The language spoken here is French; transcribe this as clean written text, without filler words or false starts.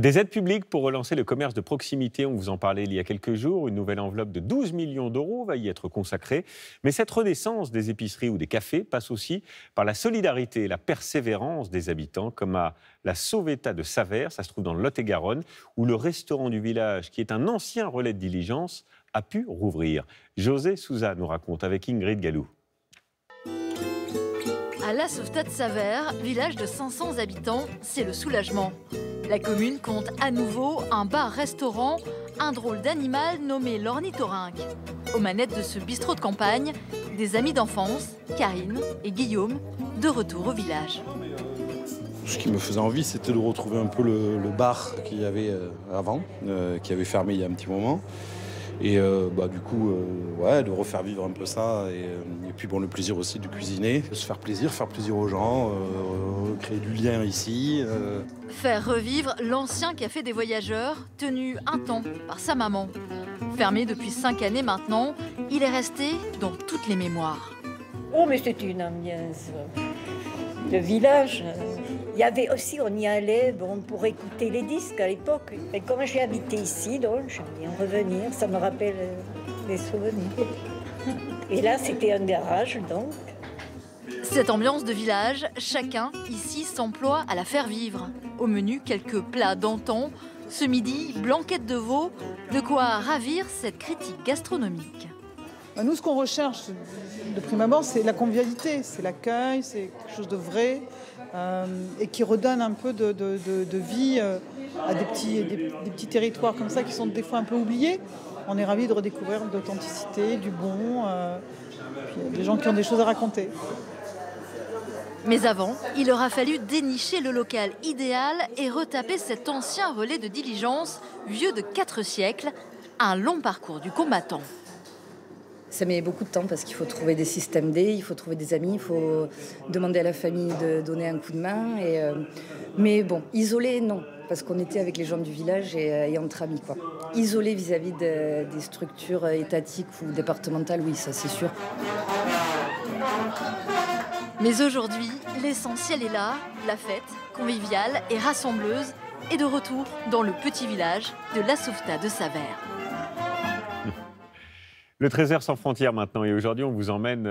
Des aides publiques pour relancer le commerce de proximité, on vous en parlait il y a quelques jours. Une nouvelle enveloppe de 12 millions d'euros va y être consacrée. Mais cette renaissance des épiceries ou des cafés passe aussi par la solidarité et la persévérance des habitants, comme à la Sauvetta de Savères, ça se trouve dans le Lot-et-Garonne, où le restaurant du village, qui est un ancien relais de diligence, a pu rouvrir. José Souza nous raconte avec Ingrid Gallou. À la Sauvetta de Savères, village de 500 habitants, c'est le soulagement. La commune compte à nouveau un bar-restaurant, un drôle d'animal nommé l'ornithorynque. Aux manettes de ce bistrot de campagne, des amis d'enfance, Karine et Guillaume, de retour au village. Ce qui me faisait envie, c'était de retrouver un peu le bar qu'il y avait avant, qui avait fermé il y a un petit moment. Et du coup, de refaire vivre un peu ça. Et puis bon, le plaisir aussi de cuisiner, de se faire plaisir aux gens, créer du lien ici. Faire revivre l'ancien café des voyageurs, tenu un temps par sa maman. Fermé depuis 5 années maintenant, il est resté dans toutes les mémoires. Oh, mais c'était une ambiance. Le village, il y avait aussi, on y allait pour écouter les disques à l'époque. Et comme j'ai habité ici, donc j'aime bien revenir, ça me rappelle des souvenirs. Et là, c'était un garage, donc. Cette ambiance de village, chacun ici s'emploie à la faire vivre. Au menu, quelques plats d'antan. Ce midi, blanquette de veau, de quoi ravir cette critique gastronomique. Nous, ce qu'on recherche de prime abord, c'est la convivialité, c'est l'accueil, c'est quelque chose de vrai et qui redonne un peu de vie à des petits territoires comme ça qui sont des fois un peu oubliés. On est ravis de redécouvrir de l'authenticité, du bon, puis des gens qui ont des choses à raconter. Mais avant, il aura fallu dénicher le local idéal et retaper cet ancien relais de diligence, vieux de 4 siècles, un long parcours du combattant. Ça met beaucoup de temps parce qu'il faut trouver des systèmes D, il faut trouver des amis, il faut demander à la famille de donner un coup de main. Mais bon, isolé, non, parce qu'on était avec les gens du village et entre amis, quoi. Isolé vis-à-vis des structures étatiques ou départementales, oui, ça c'est sûr. Mais aujourd'hui, l'essentiel est là, la fête, conviviale et rassembleuse, est de retour dans le petit village de la Sauvetta de Savères. Le Trésor sans frontières maintenant, et aujourd'hui on vous emmène